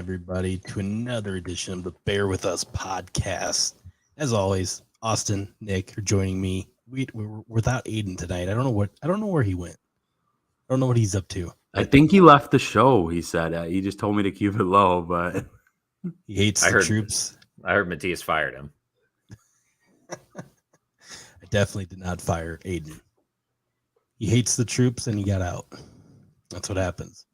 everybody, to another edition of the Bear With Us podcast. As always, Austin, Nick are joining me. We're without Aiden tonight. I don't know where he went. I don't know what he's up to. I think he left the show. He said he just told me to keep it low, but He hates the troops. I heard Matthias fired him. I definitely did not fire Aiden. He hates the troops and he got out. That's what happens.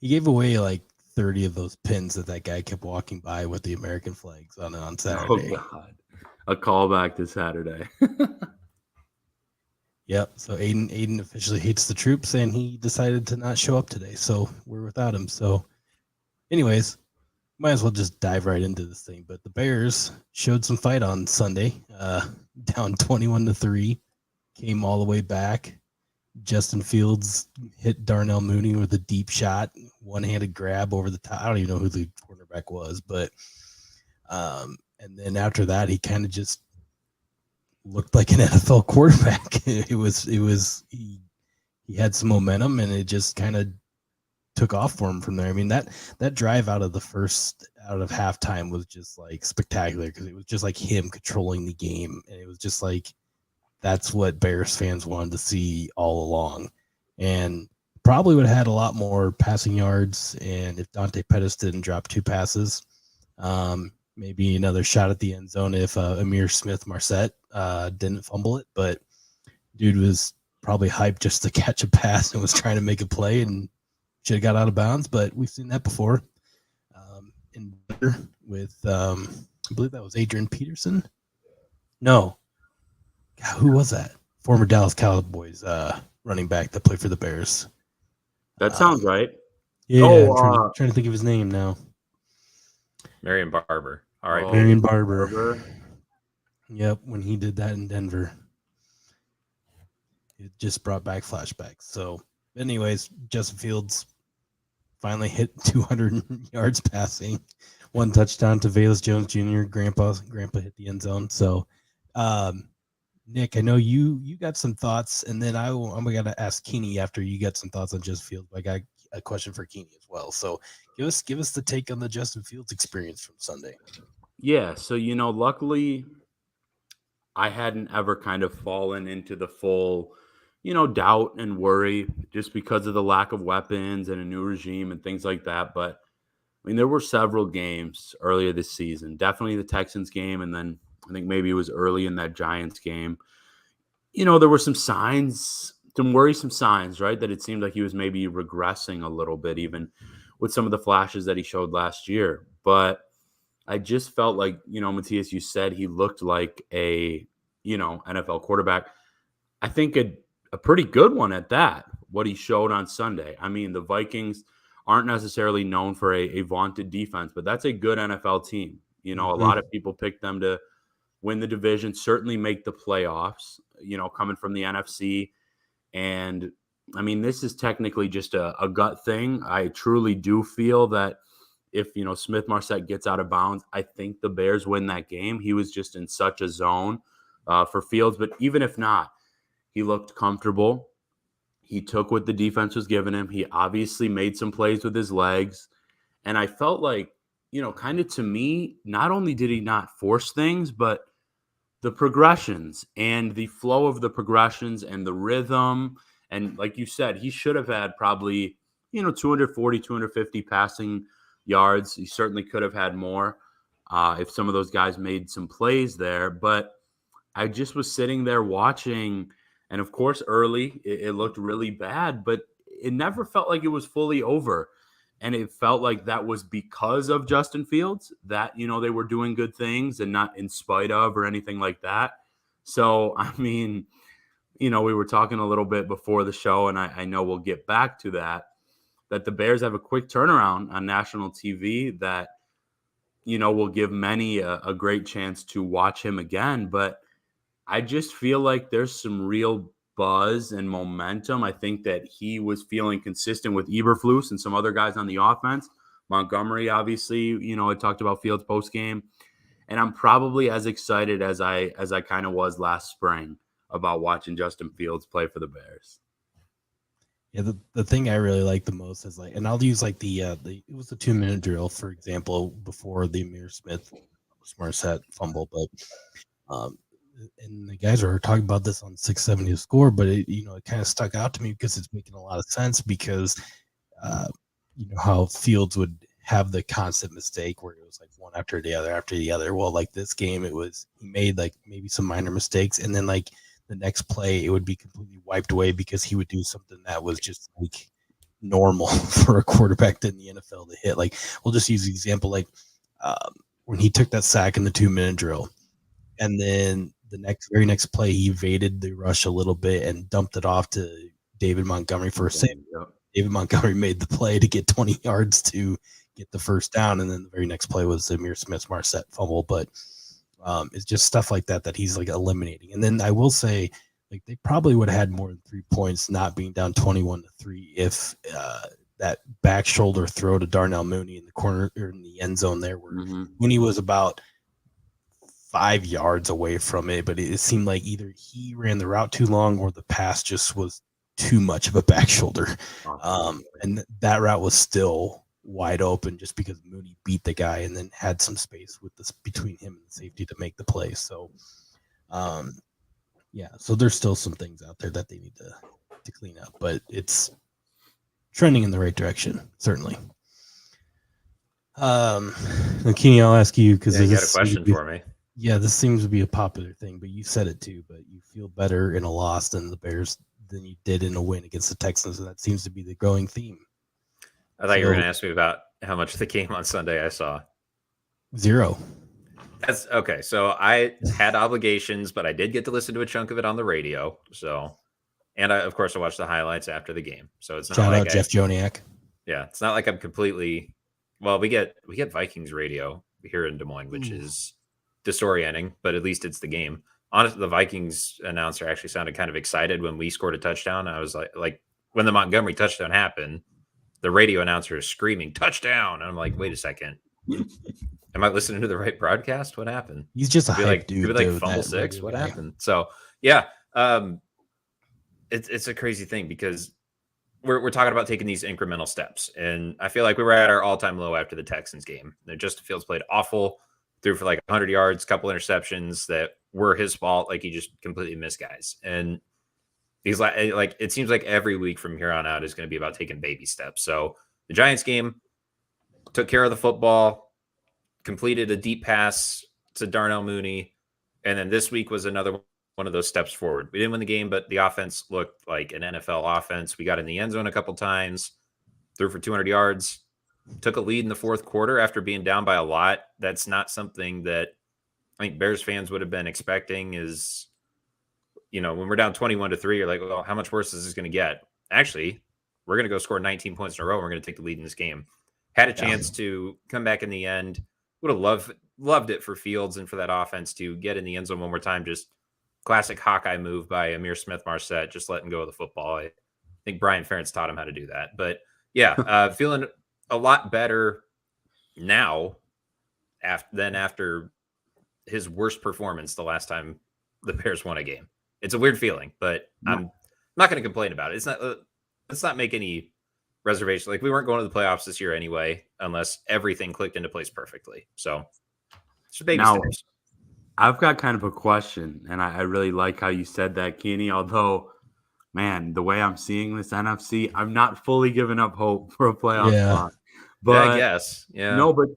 He gave away like 30 of those pins that guy kept walking by with the American flags on Saturday. Oh God, a callback to Saturday. Yep. So Aiden officially hates the troops, and he decided to not show up today. So we're without him. So, anyways, might as well just dive right into this thing. But the Bears showed some fight on Sunday, down 21-3, came all the way back. Justin Fields hit Darnell Mooney with a deep shot, one-handed grab over the top. I don't even know who the quarterback was, but and then after that, he kind of just looked like an NFL quarterback. He had some momentum, and it just kind of took off for him from there. I mean, that drive out of halftime was just like spectacular, because it was just like him controlling the game, and it was just like that's what Bears fans wanted to see all along. And probably would have had a lot more passing yards, and if Dante Pettis didn't drop two passes, maybe another shot at the end zone if Amir Smith-Marset didn't fumble it. But dude was probably hyped just to catch a pass and was trying to make a play and should have got out of bounds. But we've seen that before. In with, I believe that was Adrian Peterson. No. God, who was that? Former Dallas Cowboys running back that played for the Bears. That sounds right. Yeah, I'm trying to think of his name now. Marion Barber. All right. Marion Barber. Yep, when he did that in Denver. It just brought back flashbacks. So, anyways, Justin Fields finally hit 200 yards passing. One touchdown to Velus Jones Jr. Grandpa hit the end zone. So, Nick, I know you got some thoughts, and then I'm going to ask Keeney after you got some thoughts on Justin Fields. I got a question for Keeney as well. So give us the take on the Justin Fields experience from Sunday. Yeah, so luckily I hadn't ever kind of fallen into the full, doubt and worry just because of the lack of weapons and a new regime and things like that. But I mean, there were several games earlier this season, definitely the Texans game, and then I think maybe it was early in that Giants game. There were some worrisome signs, right? That it seemed like he was maybe regressing a little bit, even with some of the flashes that he showed last year. But I just felt like, Matthias, you said he looked like a, NFL quarterback. I think a pretty good one at that, what he showed on Sunday. I mean, the Vikings aren't necessarily known for a vaunted defense, but that's a good NFL team. A lot of people picked them to win the division, certainly make the playoffs, coming from the NFC. And I mean, this is technically just a gut thing. I truly do feel that if, Smith-Marset gets out of bounds, I think the Bears win that game. He was just in such a zone for Fields. But even if not, he looked comfortable. He took what the defense was giving him. He obviously made some plays with his legs. And I felt like, kind of to me, not only did he not force things, but the progressions and the flow of the progressions and the rhythm. And like you said, he should have had probably, 240, 250 passing yards. He certainly could have had more if some of those guys made some plays there. But I just was sitting there watching. And of course, early, it looked really bad, but it never felt like it was fully over. And it felt like that was because of Justin Fields, that, they were doing good things and not in spite of or anything like that. So, I mean, we were talking a little bit before the show, and I know we'll get back to that the Bears have a quick turnaround on national TV that, will give many a great chance to watch him again. But I just feel like there's some real buzz and momentum. I think that he was feeling consistent with Eberflus and some other guys on the offense. Montgomery, obviously, I talked about Fields post game, and I'm probably as excited as I kind of was last spring about watching Justin Fields play for the Bears. Yeah, the thing I really like the most is like, and I'll use like it was the 2-minute drill, for example, before the Amir Smith Marset fumble, but um, and the guys are talking about this on 670 to score, but it kind of stuck out to me because it's making a lot of sense because uh, how Fields would have the constant mistake where it was like one after the other. Well, like this game, it was he made like maybe some minor mistakes, and then like the next play, it would be completely wiped away because he would do something that was just like normal for a quarterback in the NFL to hit. Like we'll just use the example like when he took that sack in the 2-minute drill, and then the very next play, he evaded the rush a little bit and dumped it off to David Montgomery for a save. Yep. David Montgomery made the play to get 20 yards to get the first down, and then the very next play was Amir Smith's Marset fumble. But it's just stuff like that he's like eliminating. And then I will say, like they probably would have had more than 3 points, not being down 21-3, if that back shoulder throw to Darnell Mooney in the corner or in the end zone there, where Mooney was about 5 yards away from it, but it seemed like either he ran the route too long or the pass just was too much of a back shoulder. And that route was still wide open just because Mooney beat the guy and then had some space with this between him and the safety to make the play. So, so there's still some things out there that they need to clean up, but it's trending in the right direction, certainly. Keeney, I'll ask you because you got a question for me. Yeah, this seems to be a popular thing, but you said it too. But you feel better in a loss than the Bears than you did in a win against the Texans, and that seems to be the growing theme. I thought you were going to ask me about how much of the game on Sunday I saw. 0. That's okay. So I had obligations, but I did get to listen to a chunk of it on the radio. So, and I, of course, I watched the highlights after the game. So it's not shout like out Jeff Joniak. Yeah, it's not like I'm completely. Well, we get Vikings radio here in Des Moines, which is disorienting, but at least it's the game. Honestly, the Vikings announcer actually sounded kind of excited when we scored a touchdown. I was like when the Montgomery touchdown happened, the radio announcer is screaming touchdown, and I'm like, wait a second, am I listening to the right broadcast? What happened? He's just a hype dude. Like fumble 6. What happened? So yeah, it's a crazy thing because we're talking about taking these incremental steps, and I feel like we were at our all-time low after the Texans game. Justin Fields played awful, threw for like 100 yards, couple interceptions that were his fault. Like he just completely missed guys, and he's like it seems like every week from here on out is going to be about taking baby steps. So the Giants game took care of the football, completed a deep pass to Darnell Mooney, and then this week was another one of those steps forward. We didn't win the game, but the offense looked like an NFL offense. We got in the end zone a couple times, threw for 200 yards, took a lead in the fourth quarter after being down by a lot. That's not something that I think Bears fans would have been expecting. Is, when we're down 21-3, you're like, well, how much worse is this going to get? Actually, we're going to go score 19 points in a row. We're going to take the lead in this game. Had a chance to come back in the end. Would have loved it for Fields and for that offense to get in the end zone one more time. Just classic Hawkeye move by Amir Smith Marset, just letting go of the football. I think Brian Ferentz taught him how to do that. But yeah, feeling a lot better now than after his worst performance the last time the Bears won a game. It's a weird feeling, but I'm not going to complain about it. It's not. Let's not make any reservations. Like we weren't going to the playoffs this year anyway, unless everything clicked into place perfectly. So it's baby steps. I've got kind of a question, and I really like how you said that, Keeney. Although, man, the way I'm seeing this NFC, I'm not fully giving up hope for a playoff spot. But I guess, yeah. No, but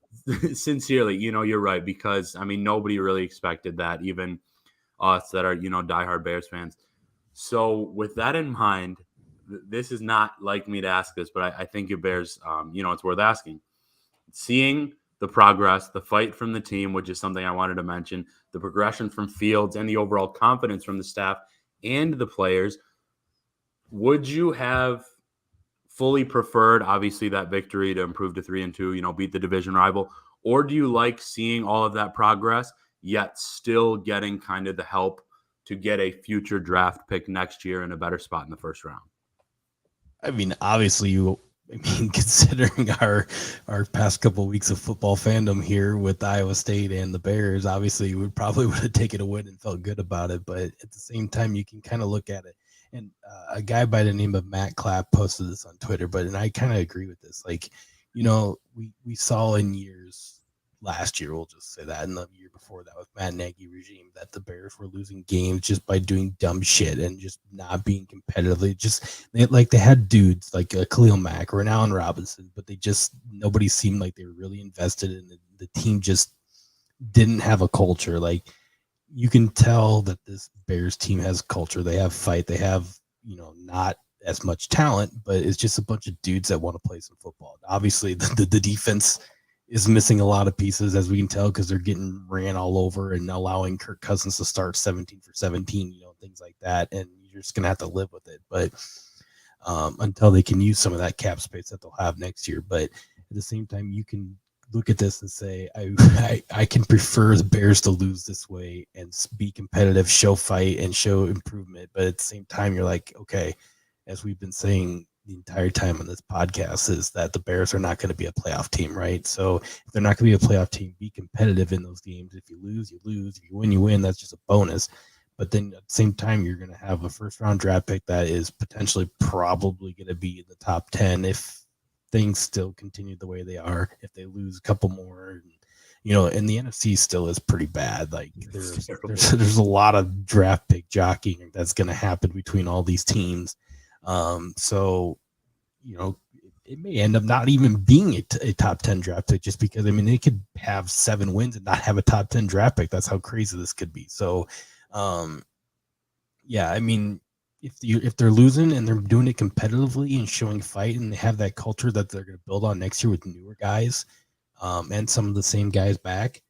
sincerely, you're right, because nobody really expected that, even us that are diehard Bears fans. So with that in mind, this is not like me to ask this, but I think your Bears, it's worth asking. Seeing the progress, the fight from the team, which is something I wanted to mention, the progression from Fields and the overall confidence from the staff and the players, would you have fully preferred, obviously, that victory to improve to 3-2, beat the division rival? Or do you like seeing all of that progress, yet still getting kind of the help to get a future draft pick next year in a better spot in the first round? Obviously, considering our past couple of weeks of football fandom here with Iowa State and the Bears, obviously we would have taken a win and felt good about it. But at the same time, you can kind of look at it And a guy by the name of Matt Clapp posted this on Twitter, and I kind of agree with this. Like, we saw in years last year, we'll just say that, and the year before that with Matt Nagy regime, that the Bears were losing games just by doing dumb shit and just not being competitively. They had dudes like a Khalil Mack or an Allen Robinson, but nobody seemed like they were really invested in it. The team just didn't have a culture. Like, you can tell that this Bears team has culture. They have fight. They have, not as much talent, but it's just a bunch of dudes that want to play some football. Obviously, the defense is missing a lot of pieces, as we can tell, because they're getting ran all over and allowing Kirk Cousins to start 17 for 17, things like that. And you're just going to have to live with it. But until they can use some of that cap space that they'll have next year. But at the same time, you can look at this and say, I can prefer the Bears to lose this way and be competitive, show fight, and show improvement. But at the same time, you're like, okay, as we've been saying the entire time on this podcast, is that the Bears are not going to be a playoff team, right? So if they're not going to be a playoff team, be competitive in those games. If you lose, you lose. If you win, you win. That's just a bonus. But then at the same time, you're going to have a first-round draft pick that is potentially probably going to be in the top 10 if things still continue the way they are. If they lose a couple more, and the NFC still is pretty bad. Like, there's a lot of draft pick jockeying that's going to happen between all these teams. So, it may end up not even being a top 10 draft pick, just because, they could have 7 wins and not have a top 10 draft pick. That's how crazy this could be. So, if they're losing and they're doing it competitively and showing fight, and they have that culture that they're going to build on next year with newer guys, and some of the same guys back,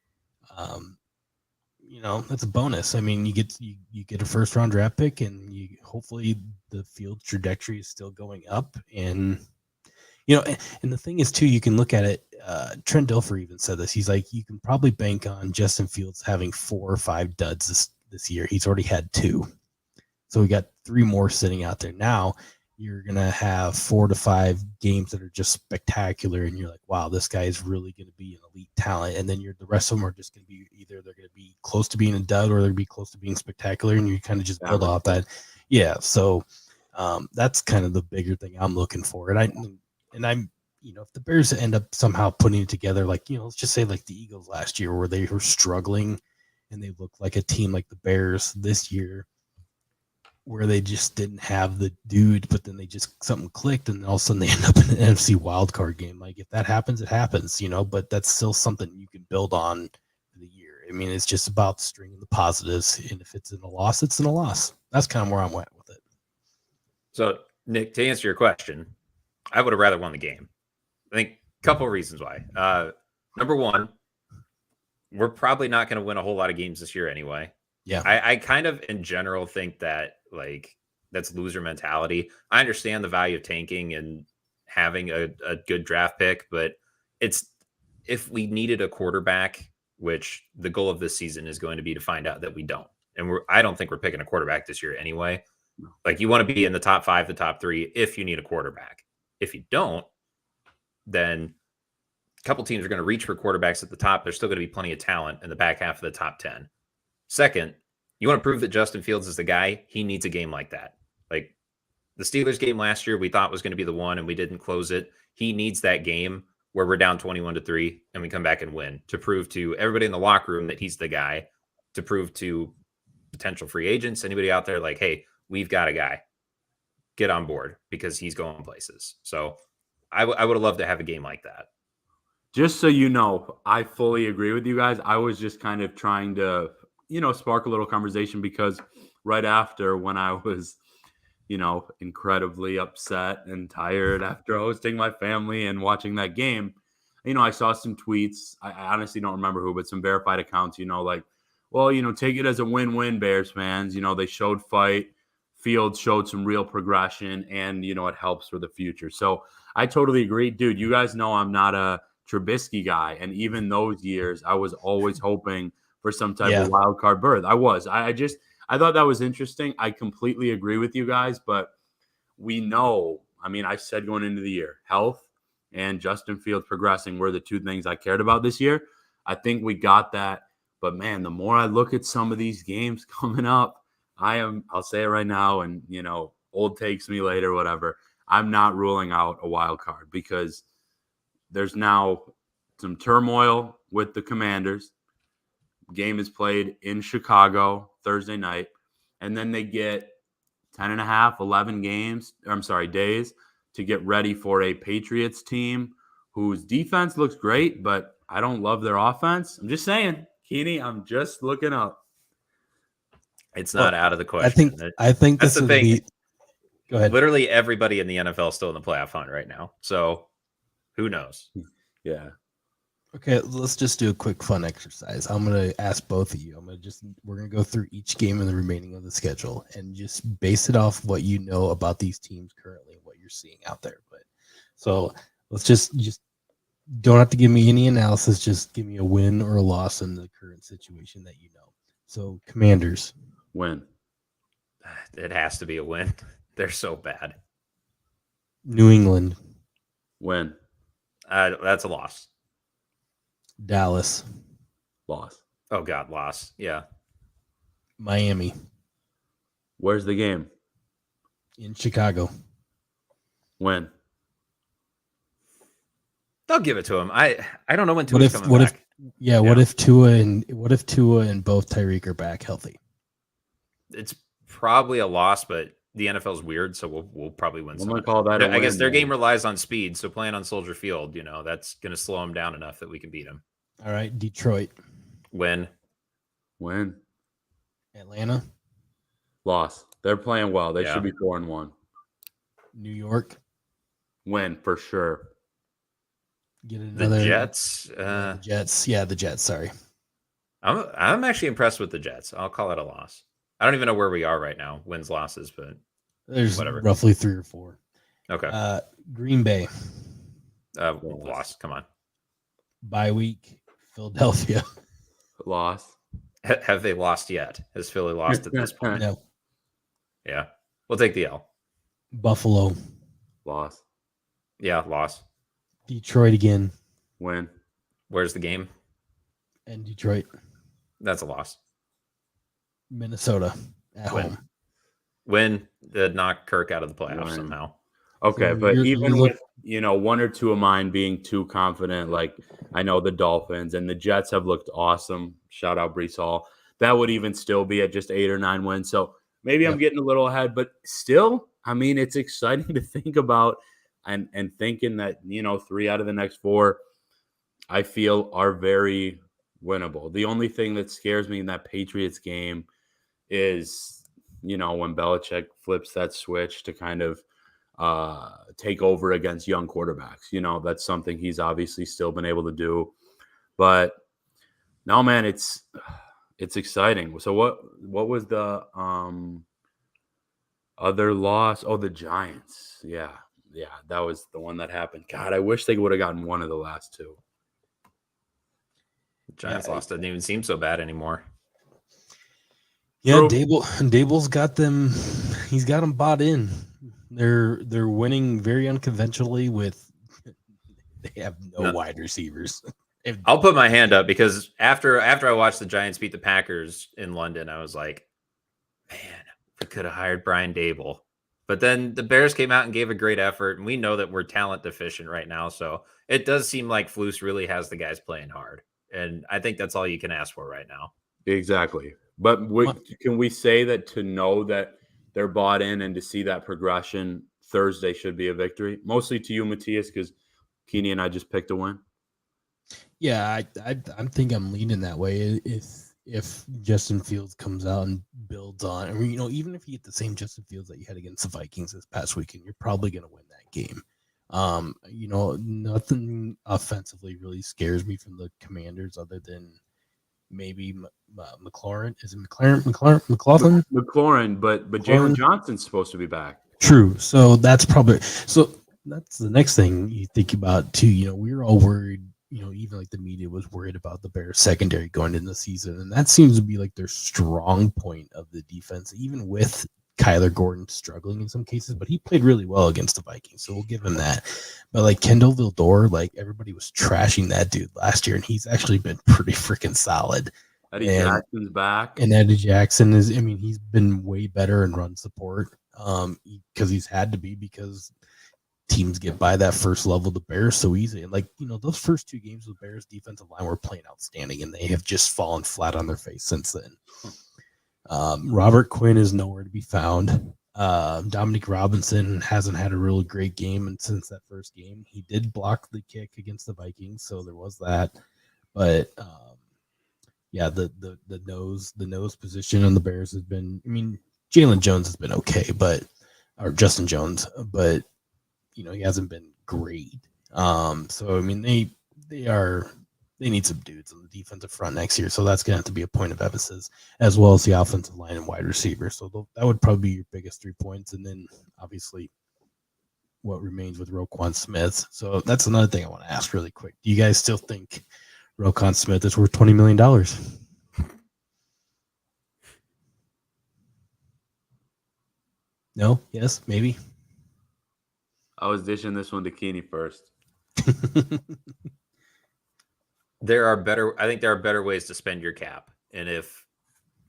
that's a bonus. You get a first round draft pick, and hopefully the field trajectory is still going up. And and the thing is too, you can look at it. Trent Dilfer even said this. He's like, you can probably bank on Justin Fields having 4 or 5 duds this year. He's already had 2. So we got 3 more sitting out there. Now you're going to have 4 to 5 games that are just spectacular. And you're like, wow, this guy is really going to be an elite talent. And then the rest of them are just going to be either they're going to be close to being a dud or they're going to be close to being spectacular. And you kind of just build off that. Yeah. So that's kind of the bigger thing I'm looking for. I'm, if the Bears end up somehow putting it together, like, let's just say like the Eagles last year, where they were struggling and they looked like a team like the Bears this year, where they just didn't have the dude, but then something clicked, and all of a sudden they end up in an NFC wildcard game. Like, if that happens, it happens, but that's still something you can build on for the year. It's just about stringing the positives, and if it's in a loss, it's in a loss. That's kind of where I'm at with it. So, Nick, to answer your question, I would have rather won the game. I think a couple of reasons why. Number one, we're probably not going to win a whole lot of games this year anyway. Yeah. I kind of in general think that, like, that's loser mentality. I understand the value of tanking and having a good draft pick, but if we needed a quarterback, which the goal of this season is going to be to find out that we don't. And I don't think we're picking a quarterback this year anyway. Like, you want to be in the top 5, the top 3 if you need a quarterback. If you don't, then a couple teams are going to reach for quarterbacks at the top. There's still going to be plenty of talent in the back half of the top 10. Second, you want to prove that Justin Fields is the guy. He needs a game like that. Like, the Steelers game last year, we thought was going to be the one, and we didn't close it. He needs that game where we're down 21-3 and we come back and win, to prove to everybody in the locker room that he's the guy, to prove to potential free agents, anybody out there, like, hey, we've got a guy. Get on board, because he's going places. So I would have loved to have a game like that. Just so you know, I fully agree with you guys. I was just kind of trying to, spark a little conversation, because right after, when I was, incredibly upset and tired after hosting my family and watching that game, I saw some tweets. I honestly don't remember who, but some verified accounts, like, well, take it as a win-win, Bears fans. They showed fight. Fields showed some real progression, and, it helps for the future. So I totally agree. Dude, you guys know I'm not a Trubisky guy. And even those years, I was always hoping for some type of wild card berth. I was. I thought that was interesting. I completely agree with you guys, but we know, I said going into the year, health and Justin Fields progressing were the 2 things I cared about this year. I think we got that. But, man, the more I look at some of these games coming up, I'll say it right now, and old takes me later, whatever. I'm not ruling out a wild card because there's now some turmoil with the Commanders. Game is played in Chicago Thursday night, and then they get 10 and a half, 11 days to get ready for a Patriots team whose defense looks great, but I don't love their offense. I'm just saying, Keeney, I'm just looking up. It's not out of the question. I think that's this the thing. Be... Go ahead. Literally everybody in the NFL is still in the playoff hunt right now. So who knows? Yeah. Okay, let's just do a quick fun exercise. I'm gonna ask both of you. We're gonna go through each game in the remaining of the schedule and just base it off what you know about these teams currently and what you're seeing out there. But so let's just don't have to give me any analysis. Just give me a win or a loss in the current situation that you know. So Commanders. Win. It has to be a win. They're so bad. New England. Win. That's a loss. Dallas. Loss. Oh, God, loss. Yeah. Miami. Where's the game? In Chicago. Win. They'll give it to him. I don't know when Tua's coming back. What if Tua and both Tyreek are back healthy? It's probably a loss, but the NFL is weird, so we'll probably win. I'm gonna call that. I guess their game relies on speed, so playing on Soldier Field, that's going to slow them down enough that we can beat them. All right, Detroit. Win. Atlanta. Loss. They're playing well. They should be 4-1. New York. Win for sure. Get another. The Jets. The Jets. Yeah, the Jets. Sorry. I'm actually impressed with the Jets. I'll call it a loss. I don't even know where we are right now, wins, losses, but there's whatever. Roughly 3 or 4. Okay. Green Bay. Loss. Come on. Bye week. Philadelphia. Loss. Have they lost yet? Has Philly lost at this point? No. Yeah. We'll take the L. Buffalo. Loss. Yeah, loss. Detroit again. Win. Where's the game? And Detroit. That's a loss. Minnesota at home. Win. Did knock Kirk out of the playoffs somehow. Okay, So but even with one or two of mine being too confident, like I know the Dolphins and the Jets have looked awesome. Shout out Brees Hall. That would even still be at just 8 or 9 wins. So maybe I'm getting a little ahead, but still, I mean, it's exciting to think about and thinking that 3 out of the next 4 I feel are very winnable. The only thing that scares me in that Patriots game is when Belichick flips that switch to kind of take over against young quarterbacks. That's something he's obviously still been able to do. But no, man, it's exciting. So what was the other loss? Oh, the Giants. Yeah, that was the one that happened. God, I wish they would have gotten one of the last 2. Giants loss doesn't even seem so bad anymore. Yeah, Dable's got them. He's got them bought in. They're winning very unconventionally with. They have no wide receivers. I'll put my hand up because after I watched the Giants beat the Packers in London, I was like, man, we could have hired Brian Dable. But then the Bears came out and gave a great effort, and we know that we're talent deficient right now. So it does seem like Flus really has the guys playing hard. And I think that's all you can ask for right now. Exactly. But can we say that to know that they're bought in and to see that progression Thursday should be a victory? Mostly to you, Matthias, because Keeney and I just picked a win. Yeah, I'm thinking I'm leaning that way. If Justin Fields comes out and builds on, I mean, even if you get the same Justin Fields that you had against the Vikings this past weekend, you're probably going to win that game. Nothing offensively really scares me from the Commanders other than maybe McLaurin. Is it McLaughlin? McLaurin, but Jalen Johnson's supposed to be back. True. So that's the next thing you think about too. We were all worried. Even like the media was worried about the Bears secondary going into the season, and that seems to be like their strong point of the defense, even with Kyler Gordon struggling in some cases, but he played really well against the Vikings, so we'll give him that. But like Kendall Vildor, like everybody was trashing that dude last year, and he's actually been pretty freaking solid. Eddie Jackson's back. And Eddie Jackson is, I mean, he's been way better in run support because he's had to be, because teams get by that first level of the Bears so easy. And, like, you know, those first 2 games with the Bears defensive line were playing outstanding, and they have just fallen flat on their face since then. Robert Quinn is nowhere to be found. Dominic Robinson hasn't had a really great game since that first game. He did block the kick against the Vikings, so there was that. But yeah, the nose position on the Bears has been, I mean, Jalen Jones has been okay, or Justin Jones, but you know, he hasn't been great. So I mean, they need some dudes on the defensive front next year, so that's gonna have to be a point of emphasis, as well as the offensive line and wide receiver. So that would probably be your biggest 3 points, and then obviously what remains with Roquan Smith. So that's another thing I want to ask really quick. Do you guys still think Roquan Smith is worth $20 million? No? Yes? Maybe? I was dishing this one to Keeney first. I think there are better ways to spend your cap. And if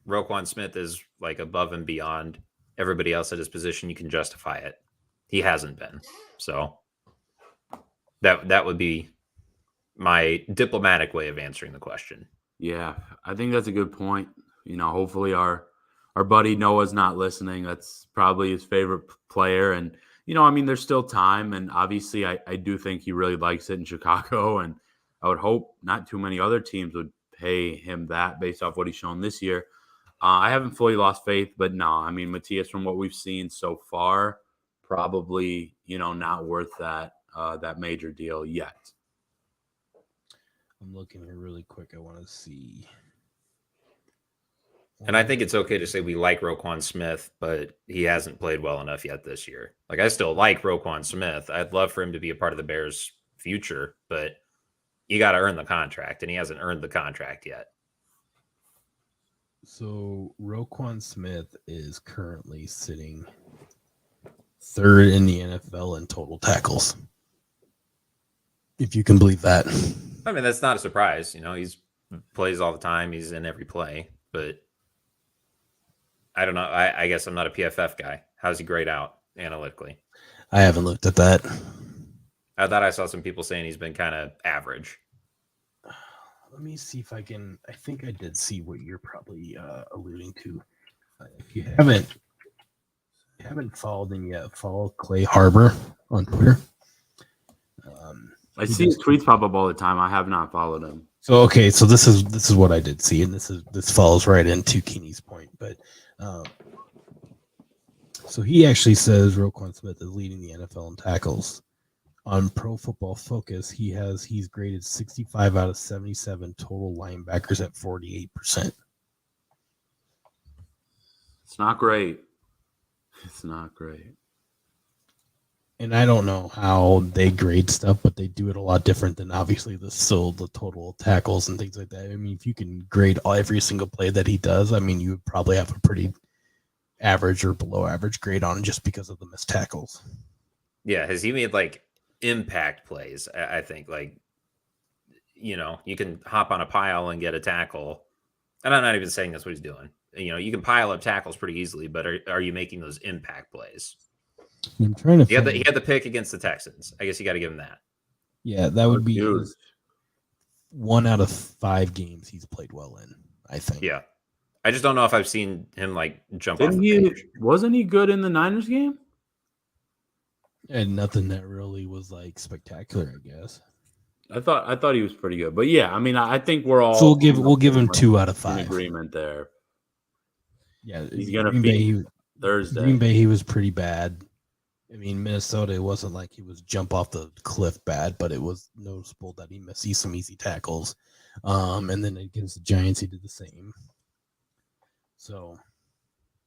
Roquan Smith is like above and beyond everybody else at his position, you can justify it. He hasn't been. So that would be my diplomatic way of answering the question. Yeah, I think that's a good point. You know, hopefully our buddy Noah's not listening. That's probably his favorite player. And, you know, I mean, there's still time. And obviously I do think he really likes it in Chicago. And I would hope not too many other teams would pay him that based off what he's shown this year. I haven't fully lost faith, but no, I mean, Matthias, from what we've seen so far, probably, you know, not worth that major deal yet. I'm looking here really quick. I want to see. And I think it's okay to say we like Roquan Smith, but he hasn't played well enough yet this year. Like, I still like Roquan Smith. I'd love for him to be a part of the Bears' future, but you got to earn the contract, and he hasn't earned the contract yet. So Roquan Smith is currently sitting 3rd in the NFL in total tackles, if you can believe that. I mean, that's not a surprise. You know, he's plays all the time. He's in every play, but I don't know. I guess I'm not a PFF guy. How's he grade out analytically? I haven't looked at that. I thought I saw some people saying he's been kind of average. Let me see if I can. I think I did see what you're probably alluding to. If you haven't followed him yet, follow Clay Harbor on Twitter. I see his tweets pop up all the time. I have not followed him. So okay, so this is what I did see, and this follows right into Keeney's point. But so he actually says Roquan Smith is leading the NFL in tackles. On Pro Football Focus, he's graded 65 out of 77 total linebackers at 48%. It's not great. It's not great. And I don't know how they grade stuff, but they do it a lot different than obviously the total tackles and things like that. I mean, if you can grade every single play that he does, I mean, you would probably have a pretty average or below average grade on just because of the missed tackles. Yeah, has he made like impact plays? I think, like, you know, you can hop on a pile and get a tackle, and I'm not even saying that's what he's doing. You know, you can pile up tackles pretty easily, but are you making those impact plays? I'm trying to. He had the pick against the Texans. I guess you got to give him that. Yeah, that would be 1 out of 5 games he's played well in, I think. Yeah, I just don't know if I've seen him like jump off the page. Wasn't he good in the Niners game? And nothing that really was like spectacular, I guess. I thought he was pretty good, but yeah, I mean, I think we're all. So we'll give him 2 out of 5. In agreement there. Yeah, he's gonna feed Thursday. Green Bay, he was pretty bad. I mean, Minnesota, it wasn't like he was jump off the cliff bad, but it was noticeable that he missed some easy tackles. And then against the Giants, he did the same. So,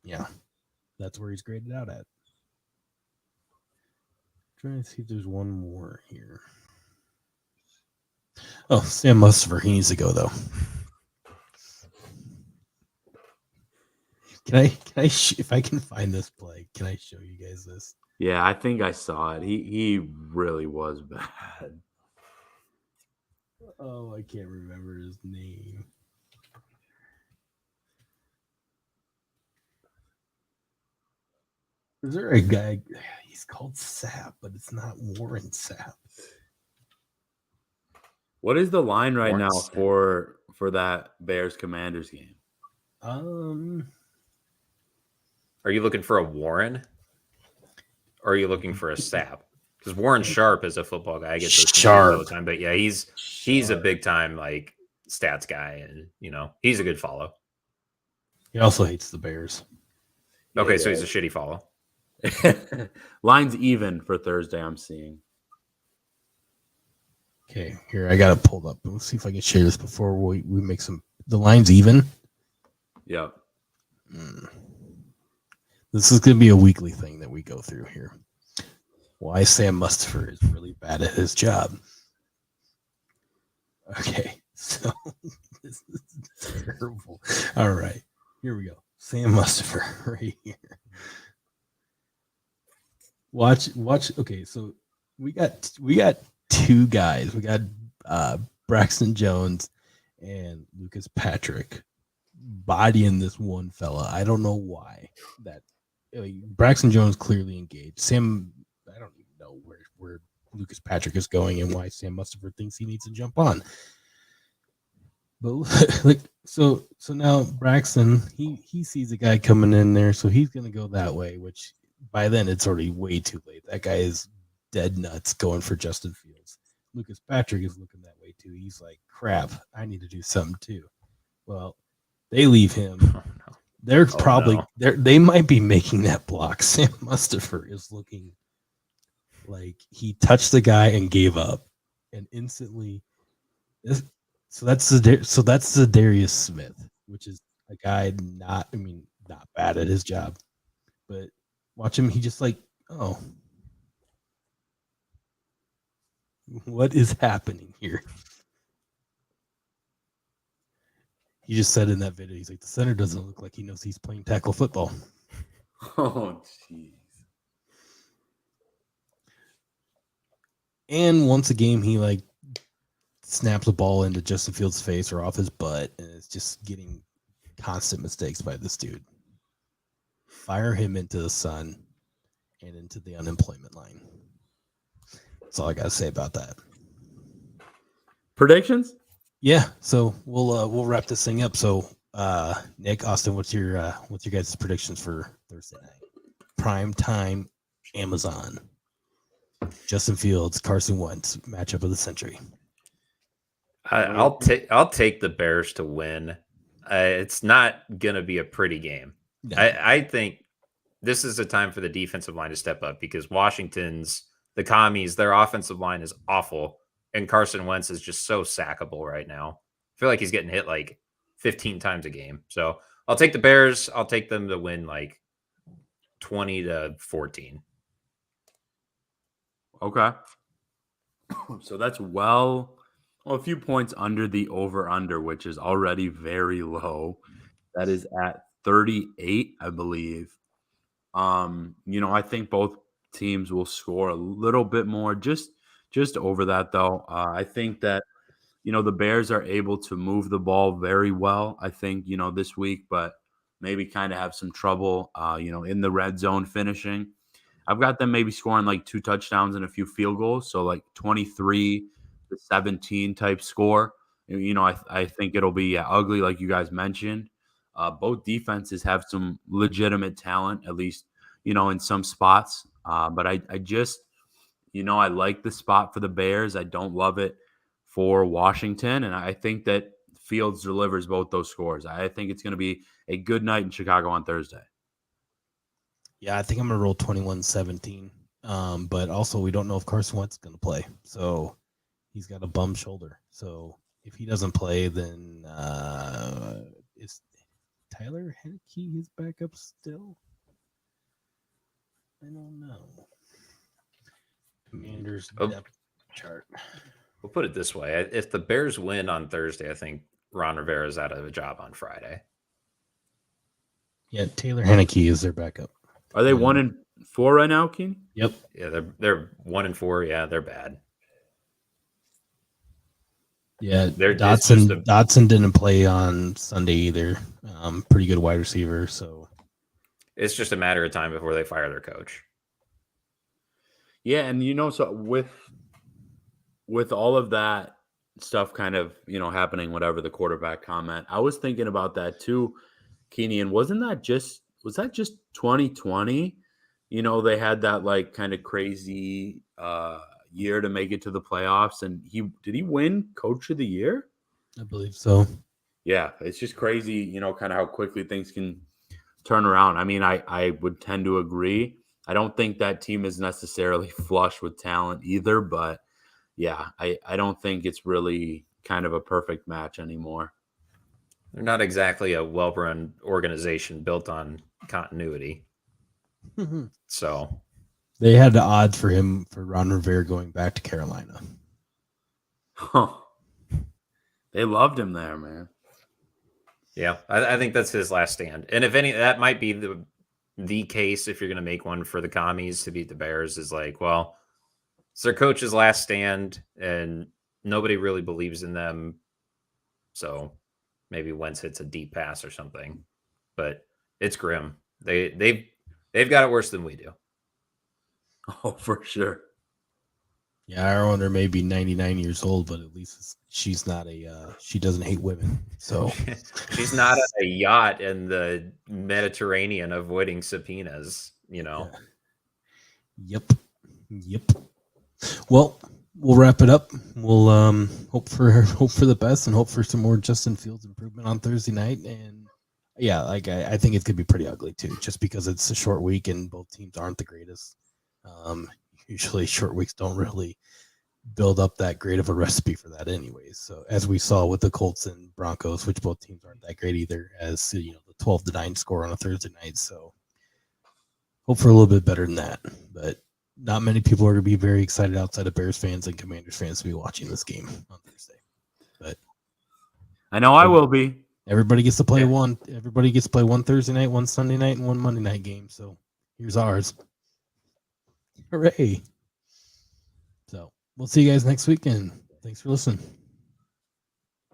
yeah, that's where he's graded out at. Trying to see if there's one more here. Oh, Sam Mustipher, he needs to go though. Can I if I can find this play, can I show you guys this? Yeah, I think I saw it. He really was bad. Oh, I can't remember his name. Is there a guy? He's called Sapp, but it's not Warren Sapp. What is the line right Warren now Sapp. for that Bears Commanders game? Are you looking for a Warren? Or are you looking for a Sap? Because Warren Sharp is a football guy. I get those confused all the time. But yeah, he's a big time like stats guy, and he's a good follow. He also hates the Bears. Okay, so he's a shitty follow. Line's even for Thursday, I'm seeing. Okay, here I got it pulled up. Let's see if I can share this before we make the lines even. Yep. This is going to be a weekly thing that we go through here. Why Sam Mustipher is really bad at his job. Okay, so this is terrible. All right, here we go. Sam Mustipher right here. Watch. Okay, so we got two guys. We got Braxton Jones and Lucas Patrick bodying this one fella. I don't know why. Braxton Jones clearly engaged. Sam, I don't even know where Lucas Patrick is going and why Sam Mustipher thinks he needs to jump on. But so now Braxton, he sees a guy coming in there, so he's gonna go that way, which by then it's already way too late. That guy is dead nuts going for Justin Fields. Lucas Patrick is looking that way too. He's like, crap, I need to do something too. Well, they leave him. Oh, no. They're they might be making that block. Sam Mustipher is looking like he touched the guy and gave up, and instantly. So that's the Darius Smith, which is a guy not bad at his job, but watch him. He just what is happening here? He just said in that video, he's like, the center doesn't look like he knows he's playing tackle football. Oh, jeez. And once a game, he snaps a ball into Justin Fields' face or off his butt, and it's just getting constant mistakes by this dude. Fire him into the sun and into the unemployment line. That's all I got to say about that. Predictions? Yeah, so we'll wrap this thing up. So, Nick, Austin, what's your guys' predictions for Thursday night? Prime time, Amazon. Justin Fields, Carson Wentz, matchup of the century. I'll take the Bears to win. It's not gonna be a pretty game. No. I think this is a time for the defensive line to step up because the commies, their offensive line is awful. And Carson Wentz is just so sackable right now. I feel like he's getting hit 15 times a game. So I'll take the Bears. I'll take them to win 20-14. Okay. So that's a few points under the over-under, which is already very low. That is at 38, I believe. I think both teams will score a little bit more, just over that, though. I think that, the Bears are able to move the ball very well, I think, this week, but maybe kind of have some trouble, in the red zone finishing. I've got them maybe scoring 2 touchdowns and a few field goals, so 23-17 type score. I think it'll be ugly, like you guys mentioned. Both defenses have some legitimate talent, at least, in some spots. But I just, I like the spot for the Bears. I don't love it for Washington. And I think that Fields delivers both those scores. I think it's going to be a good night in Chicago on Thursday. Yeah, I think I'm going to roll 21-17. But also, we don't know if Carson Wentz is going to play. So he's got a bum shoulder. So if he doesn't play, then is Tyler Henneke his backup still? I don't know. Commanders depth chart. We'll put it this way. If the Bears win on Thursday, I think Ron Rivera is out of a job on Friday. Yeah, Taylor Henneke is their backup. Are they 1-4 right now, Keen? Yep. Yeah, they're 1-4. Yeah, they're bad. Yeah, Dotson didn't play on Sunday either. Pretty good wide receiver. So It's just a matter of time before they fire their coach. Yeah, and so with all of that stuff kind of, happening, whatever the quarterback comment, I was thinking about that too, Keeney, and was that just 2020? They had that like kind of crazy year to make it to the playoffs, and did he win Coach of the Year? I believe so. Yeah, it's just crazy, kind of how quickly things can turn around. I mean, I would tend to agree. I don't think that team is necessarily flush with talent either, but yeah, I don't think it's really kind of a perfect match anymore. They're not exactly a well-run organization built on continuity. So they had the odds for Ron Rivera going back to Carolina. They loved him there, man. Yeah, I think that's his last stand. And if any, that might be the case if you're going to make one for the Commies to beat the Bears, is like, well, it's their coach's last stand and nobody really believes in them. So maybe Wentz hits a deep pass or something. But it's grim. They've got it worse than we do. Oh, for sure. Yeah, our owner may be 99 years old, but at least she's not she doesn't hate women. So she's not on a yacht in the Mediterranean avoiding subpoenas, Yeah. Yep. Well, we'll wrap it up. We'll hope for the best and hope for some more Justin Fields improvement on Thursday night. And yeah, like I think it's gonna be pretty ugly too, just because it's a short week and both teams aren't the greatest. Usually short weeks don't really build up that great of a recipe for that anyways. So as we saw with the Colts and Broncos, which both teams aren't that great either, as the 12-9 score on a Thursday night. So hope for a little bit better than that. But not many people are going to be very excited outside of Bears fans and Commanders fans to be watching this game on Thursday. But I know I will be. Everybody gets to play one. Everybody gets to play one Thursday night, one Sunday night, and one Monday night game. So here's ours. Hooray! So we'll see you guys next weekend. Thanks for listening.